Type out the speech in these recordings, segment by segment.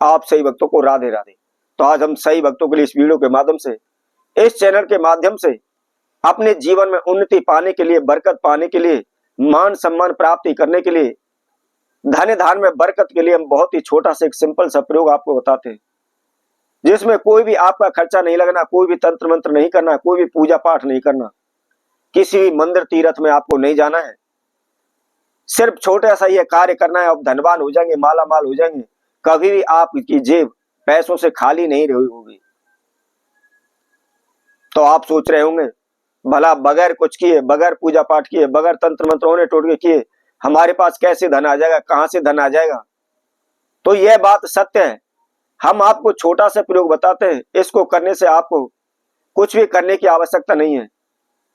आप सही भक्तों को राधे राधे। तो आज हम सही भक्तों के लिए इस वीडियो के माध्यम से, इस चैनल के माध्यम से अपने जीवन में उन्नति पाने के लिए, बरकत पाने के लिए, मान सम्मान प्राप्ति करने के लिए, धन धान में बरकत के लिए हम बहुत ही छोटा सा एक सिंपल सा प्रयोग आपको बताते हैं, जिसमें कोई भी आपका खर्चा नहीं लगना, कोई भी तंत्र मंत्र नहीं करना, कोई भी पूजा पाठ नहीं करना, किसी भी मंदिर तीर्थ में आपको नहीं जाना है। सिर्फ छोटा सा ये कार्य करना है, आप धनवान हो जाएंगे, माला माल हो जाएंगे। कभी भी आपकी जेब पैसों से खाली नहीं रही होगी। तो आप सोच रहे होंगे, भला बगैर कुछ किए, बगैर पूजा पाठ किए, बगैर तंत्र मंत्रों टोटके किए हमारे पास कैसे धन आ जाएगा, कहां से धन आ जाएगा? तो यह बात सत्य है। हम आपको छोटा सा प्रयोग बताते हैं, इसको करने से आपको कुछ भी करने की आवश्यकता नहीं है।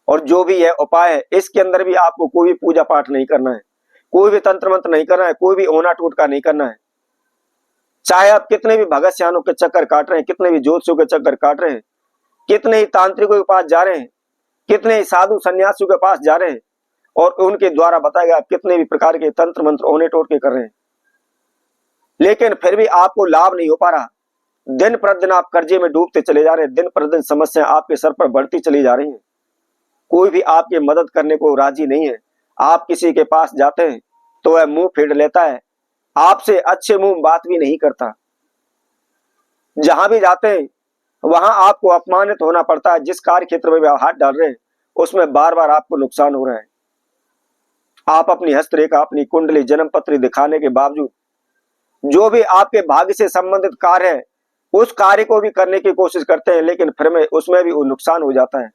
और जो भी यह उपाय है, इसके अंदर भी आपको कोई भी पूजा पाठ नहीं करना है, कोई भी तंत्र मंत्र नहीं करना है, कोई भी ओना टोटका नहीं करना है। चाहे आप कितने भी भगत सियानों के चक्कर काट रहे हैं, कितने भी ज्योतिषियों के चक्कर काट रहे हैं, कितने ही तांत्रिकों के पास जा रहे हैं, कितने ही साधु सन्यासियों के पास जा रहे हैं और उनके द्वारा बताए गए आप कितने भी प्रकार के तंत्र मंत्र ओने टोटके कर रहे हैं, लेकिन फिर भी आपको लाभ नहीं हो पा रहा। दिन प्रतिदिन आप कर्जे में डूबते चले जा रहे हैं, दिन प्रतिदिन समस्याएं आपके सर पर बढ़ती चली जा रही हैं। कोई भी आपकी मदद करने को राजी नहीं है। आप किसी के पास जाते हैं तो वह मुंह फेर लेता है, आपसे अच्छे मुंह बात भी नहीं करता। जहां भी जाते हैं वहां आपको अपमानित होना पड़ता है। जिस कार्य क्षेत्र में भी आप हाथ डाल रहे हैं उसमें बार बार आपको नुकसान हो रहा है। आप अपनी हस्तरेखा, अपनी कुंडली, जन्म पत्री दिखाने के बावजूद जो भी आपके भाग्य से संबंधित कार्य है उस कार्य को भी करने की कोशिश करते हैं, लेकिन फिर में उसमें भी नुकसान हो जाता है।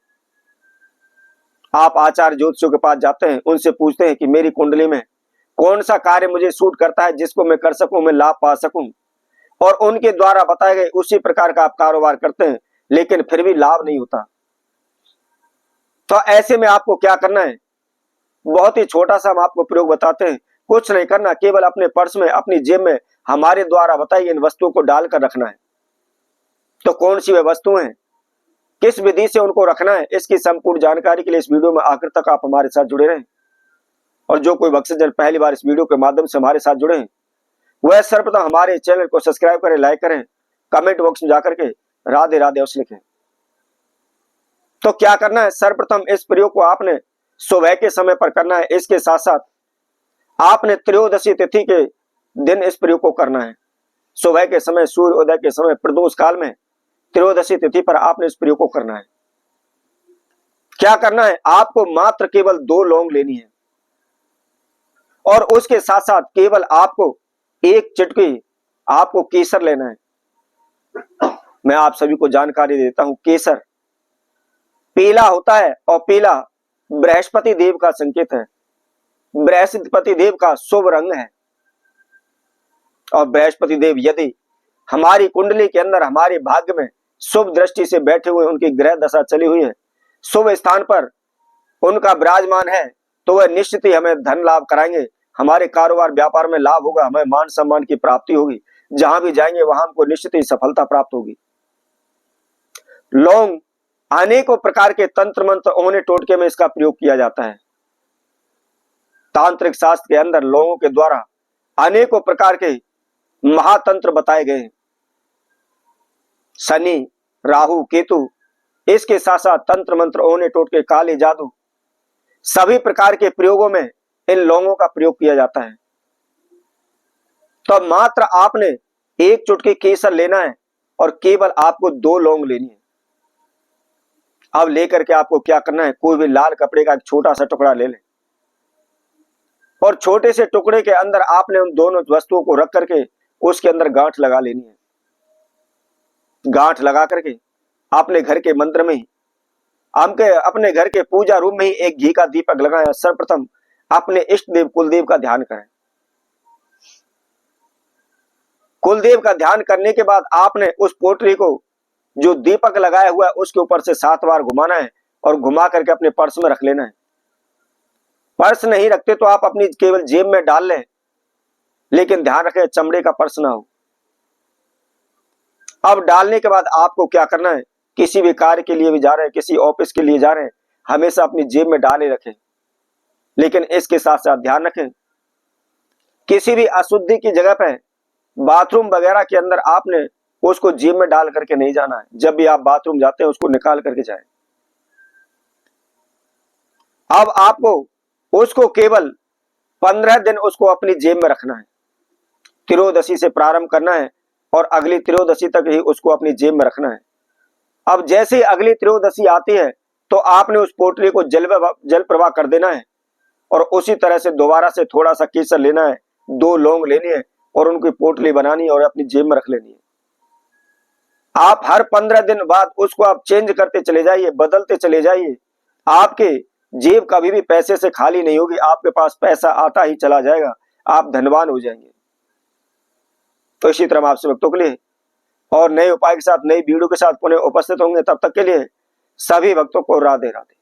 आप आचार्य ज्योतिषियों के पास जाते हैं, उनसे पूछते हैं कि मेरी कुंडली में कौन सा कार्य मुझे सूट करता है, जिसको मैं कर सकूं, मैं लाभ पा सकूं, और उनके द्वारा बताए गए उसी प्रकार का आप कारोबार करते हैं, लेकिन फिर भी लाभ नहीं होता। तो ऐसे में आपको क्या करना है? बहुत ही छोटा सा हम आपको प्रयोग बताते हैं। कुछ नहीं करना, केवल अपने पर्स में, अपनी जेब में हमारे द्वारा बताई इन वस्तुओं को डालकर रखना है। तो कौन सी वे वस्तुएं, किस विधि से उनको रखना है, इसकी संपूर्ण जानकारी के लिए इस वीडियो में आखिर तक आप हमारे साथ जुड़े रहें। और जो कोई भक्तजन पहली बार इस वीडियो के माध्यम से हमारे साथ जुड़े हैं वह सर्वप्रथम हमारे चैनल को सब्सक्राइब करें, लाइक करें, कमेंट बॉक्स में जाकर के राधे राधे अवश्य लिखें। तो क्या करना है? सर्वप्रथम इस प्रयोग को आपने सुबह के समय पर करना है। इसके साथ साथ आपने त्रयोदशी तिथि के दिन इस प्रयोग को करना है। सुबह के समय, सूर्य उदय के समय, प्रदोष काल में, त्रयोदशी तिथि पर आपने इस प्रयोग को करना है। क्या करना है? आपको मात्र केवल 2 लौंग लेनी है और उसके साथ साथ केवल आपको 1 चुटकी आपको केसर लेना है। मैं आप सभी को जानकारी देता हूं, केसर पीला होता है और पीला बृहस्पति देव का संकेत है, बृहस्पति देव का शुभ रंग है। और बृहस्पति देव यदि हमारी कुंडली के अंदर, हमारे भाग्य में शुभ दृष्टि से बैठे हुए, उनकी ग्रह दशा चली हुई है, शुभ स्थान पर उनका विराजमान है, तो वह निश्चित ही हमें धन लाभ कराएंगे। हमारे कारोबार व्यापार में लाभ होगा, हमें मान सम्मान की प्राप्ति होगी, जहां भी जाएंगे वहां हमको निश्चित ही सफलता प्राप्त होगी। लौंग अनेकों प्रकार के तंत्र मंत्र ओने टोटके में इसका प्रयोग किया जाता है। तांत्रिक शास्त्र के अंदर लौंगों के द्वारा अनेकों प्रकार के महातंत्र बताए गए हैं। शनि, राहु, केतु, इसके साथ साथ तंत्र मंत्र ओने टोटके, काले जादू, सभी प्रकार के प्रयोगों में इन लौंगों का प्रयोग किया जाता है। तो मात्र आपने 1 चुटकी केसर लेना है और केवल आपको 2 लौंग लेनी है। अब लेकर के आपको क्या करना है? कोई भी लाल कपड़े का एक छोटा सा टुकड़ा ले लें और छोटे से टुकड़े के अंदर आपने उन दोनों वस्तुओं को रख करके उसके अंदर गांठ लगा लेनी है। गांठ लगा करके अपने घर के मंदिर में ही, अपने घर के पूजा रूम में ही एक घी का दीपक लगाएं। सर्वप्रथम अपने इष्ट देव कुलदेव का ध्यान करें। कुलदेव का ध्यान करने के बाद आपने उस पोटली को जो दीपक लगाया हुआ है उसके ऊपर से 7 बार घुमाना है और घुमा करके अपने पर्स में रख लेना है। पर्स नहीं रखते तो आप अपनी केवल जेब में डाल लें, लेकिन ध्यान रखें चमड़े का पर्स ना हो। अब डालने के बाद आपको क्या करना है? किसी भी कार्य के लिए भी जा रहे हैं, किसी ऑफिस के लिए जा रहे हैं, हमेशा अपनी जेब में डाले रखें। लेकिन इसके साथ साथ ध्यान रखें, किसी भी अशुद्धि की जगह पे बाथरूम वगैरह के अंदर आपने उसको जेब में डाल करके नहीं जाना है। जब भी आप बाथरूम जाते हैं उसको निकाल करके जाएं। अब आपको उसको केवल 15 दिन उसको अपनी जेब में रखना है। त्रयोदशी से प्रारंभ करना है और अगली त्रयोदशी तक ही उसको अपनी जेब में रखना है। अब जैसे ही अगली त्रयोदशी आती है तो आपने उस पोटली को जल प्रवाह कर देना है और उसी तरह से दोबारा से थोड़ा सा केसर लेना है, 2 लौंग लेनी है और उनकी पोटली बनानी है और अपनी जेब में रख लेनी है। आप हर 15 दिन बाद उसको आप चेंज करते चले जाइए, बदलते चले जाइए। आपके जेब कभी भी पैसे से खाली नहीं होगी, आपके पास पैसा आता ही चला जाएगा, आप धनवान हो जाएंगे। तो इसी तरह हम आपसे भक्तों के लिए और नए उपाय के साथ, नई वीडियो के साथ पुनः उपस्थित होंगे। तब तक के लिए सभी भक्तों को राधे राधे।